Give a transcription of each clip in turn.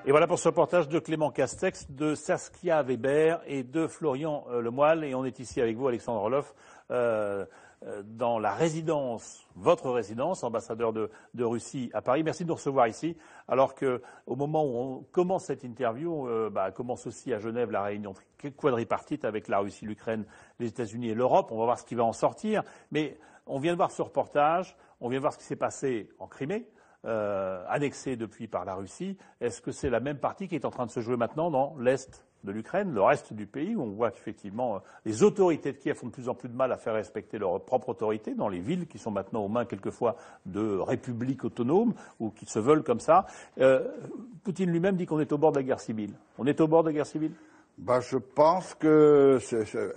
Et voilà pour ce reportage de Clément Castex, de Saskia Weber et de Florian Lemoyle. Et on est ici avec vous, Alexandre Orloff, dans la résidence, votre résidence, ambassadeur de Russie à Paris. Merci de nous recevoir ici, alors qu'au moment où on commence cette interview, commence aussi à Genève la réunion quadripartite avec la Russie, l'Ukraine, les États-Unis et l'Europe. On va voir ce qui va en sortir. Mais on vient de voir ce reportage, on vient de voir ce qui s'est passé en Crimée. Annexée depuis par la Russie. Est-ce que c'est la même partie qui est en train de se jouer maintenant dans l'Est de l'Ukraine, le reste du pays, où on voit qu'effectivement les autorités de Kiev ont de plus en plus de mal à faire respecter leur propre autorité dans les villes qui sont maintenant aux mains quelquefois de républiques autonomes ou qui se veulent comme ça. Poutine lui-même dit qu'on est au bord de la guerre civile. On est au bord de la guerre civile ? Je pense que,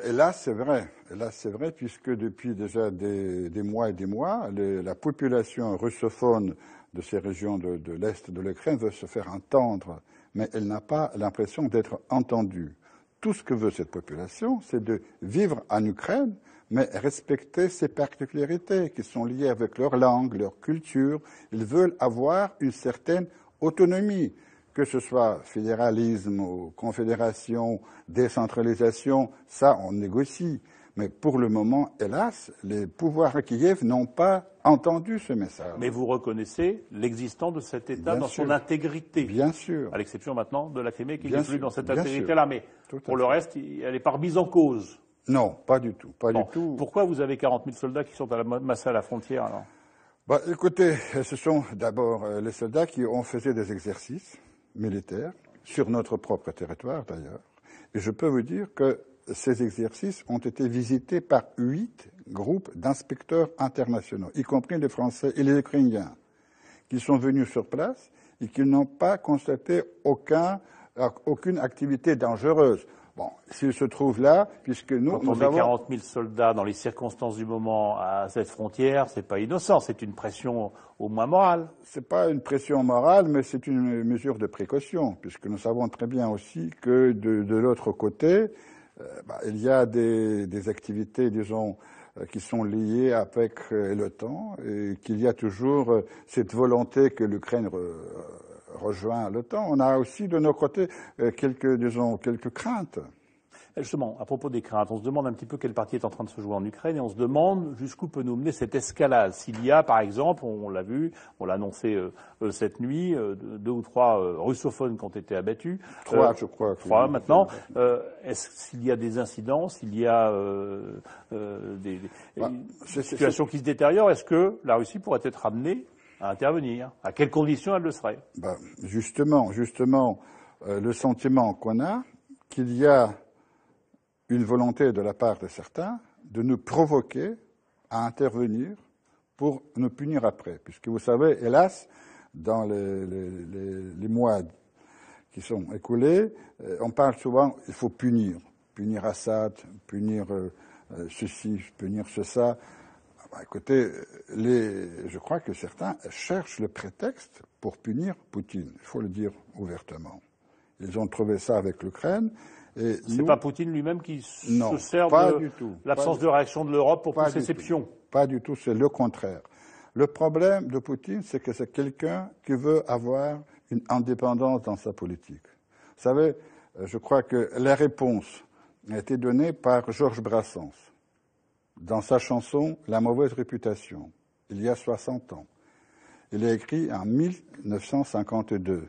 hélas, c'est vrai. Hélas, c'est vrai, puisque depuis déjà des mois et des mois, la population russophone de ces régions de l'Est de l'Ukraine veut se faire entendre, mais elle n'a pas l'impression d'être entendue. Tout ce que veut cette population, c'est de vivre en Ukraine, mais respecter ses particularités qui sont liées avec leur langue, leur culture. Ils veulent avoir une certaine autonomie, que ce soit fédéralisme ou confédération, décentralisation, ça on négocie. Mais pour le moment, hélas, les pouvoirs à Kiev n'ont pas entendu ce message. Mais vous reconnaissez l'existence de cet État dans son intégrité. Bien sûr. À l'exception maintenant de la Crimée qui n'est plus dans cette intégrité-là. Mais pour le reste, elle n'est pas remise en cause. Non, pas du tout. Pas du tout. Pourquoi vous avez 40 000 soldats qui sont massés à la frontière alors ? Écoutez, ce sont d'abord les soldats qui ont fait des exercices militaires, sur notre propre territoire d'ailleurs. Et je peux vous dire que ces exercices ont été visités par 8 groupes d'inspecteurs internationaux, y compris les Français et les Ukrainiens, qui sont venus sur place et qui n'ont pas constaté aucune activité dangereuse. Bon, s'ils se trouvent là, puisque nous avons 40 000 soldats dans les circonstances du moment à cette frontière, c'est pas innocent, c'est une pression au moins morale. C'est pas une pression morale, mais c'est une mesure de précaution, puisque nous savons très bien aussi que de l'autre côté, il y a des activités, disons, qui sont liées avec l'OTAN, et qu'il y a toujours cette volonté que l'Ukraine rejoint l'OTAN. On a aussi de nos côtés quelques craintes. Justement, à propos des craintes, on se demande un petit peu quelle partie est en train de se jouer en Ukraine et on se demande jusqu'où peut nous mener cette escalade. S'il y a, par exemple, on l'a vu, on l'a annoncé cette nuit, 2 ou 3 russophones qui ont été abattus. 3, je crois. 3 maintenant. Est-ce s'il y a des incidents, s'il y a des situations qui se détériorent, est-ce que la Russie pourrait être amenée à intervenir? À quelles conditions elle le serait? Justement, le sentiment qu'on a, qu'il y a une volonté de la part de certains de nous provoquer à intervenir pour nous punir après. Puisque vous savez, hélas, dans les mois qui sont écoulés, on parle souvent, il faut punir. Punir Assad, punir ceci, punir ça. Écoutez, je crois que certains cherchent le prétexte pour punir Poutine. Il faut le dire ouvertement. Ils ont trouvé ça avec l'Ukraine. C'est pas Poutine lui-même qui se sert de l'absence de réaction de l'Europe pour pousser ses pions. Pas du tout, c'est le contraire. Le problème de Poutine, c'est que c'est quelqu'un qui veut avoir une indépendance dans sa politique. Vous savez, je crois que la réponse a été donnée par Georges Brassens dans sa chanson « La mauvaise réputation », il y a 60 ans. Il a écrit en 1952.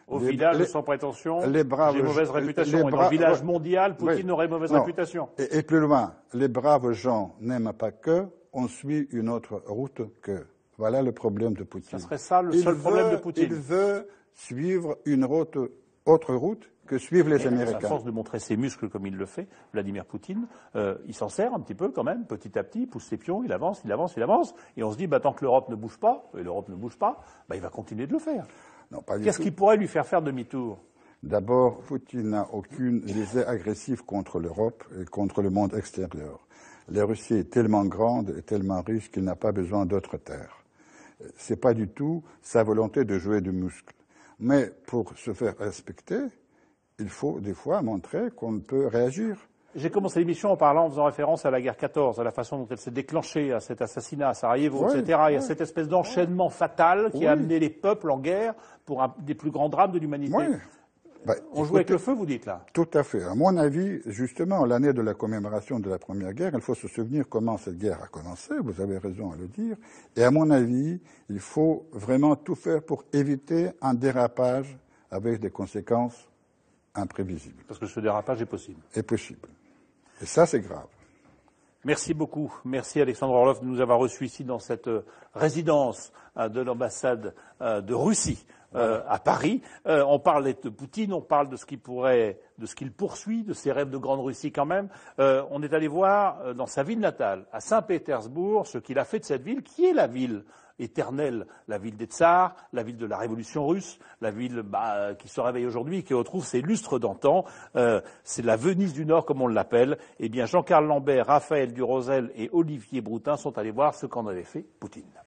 Au village sans prétention, j'ai mauvaise réputation. Et dans le village mondial, Poutine aurait mauvaise réputation. Et plus loin, les braves gens n'aiment pas que, on suit une autre route que. Voilà le problème de Poutine. Ça serait ça le seul problème de Poutine. Il veut suivre une autre route que suivent les Américains. À force de montrer ses muscles comme il le fait, Vladimir Poutine, il s'en sert un petit peu quand même, petit à petit, il pousse ses pions, il avance, et on se dit, tant que l'Europe ne bouge pas, et l'Europe ne bouge pas, il va continuer de le faire. Qu'est-ce qui pourrait lui faire faire demi-tour? D'abord, Poutine n'a aucune visée agressive contre l'Europe et contre le monde extérieur. La Russie est tellement grande et tellement riche qu'il n'a pas besoin d'autres terres. C'est pas du tout sa volonté de jouer du muscle. Mais pour se faire respecter, il faut des fois montrer qu'on peut réagir. J'ai commencé l'émission en faisant référence à la guerre 14, à la façon dont elle s'est déclenchée, à cet assassinat à Sarajevo, Oui, etc. Il y a cette espèce d'enchaînement fatal qui a amené les peuples en guerre pour un des plus grands drames de l'humanité. Oui. Ben, On joue avec le feu, vous dites là? Tout à fait. À mon avis, justement, l'année de la commémoration de la Première Guerre, il faut se souvenir comment cette guerre a commencé, vous avez raison à le dire, et à mon avis, il faut vraiment tout faire pour éviter un dérapage avec des conséquences imprévisibles. Parce que ce dérapage est possible. Est possible. Et ça, c'est grave. Merci beaucoup. Merci Alexandre Orlov de nous avoir reçus ici dans cette résidence de l'ambassade de Russie à Paris. On parle de Poutine, on parle de ce qu'il poursuit, de ses rêves de grande Russie quand même. On est allé voir dans sa ville natale, à Saint-Pétersbourg, ce qu'il a fait de cette ville, qui est la ville éternelle, la ville des tsars, la ville de la révolution russe, la ville qui se réveille aujourd'hui et qui retrouve ses lustres d'antan. C'est la Venise du Nord, comme on l'appelle. Eh bien, Jean-Carl Lambert, Raphaël Durosel et Olivier Broutin sont allés voir ce qu'en avait fait Poutine.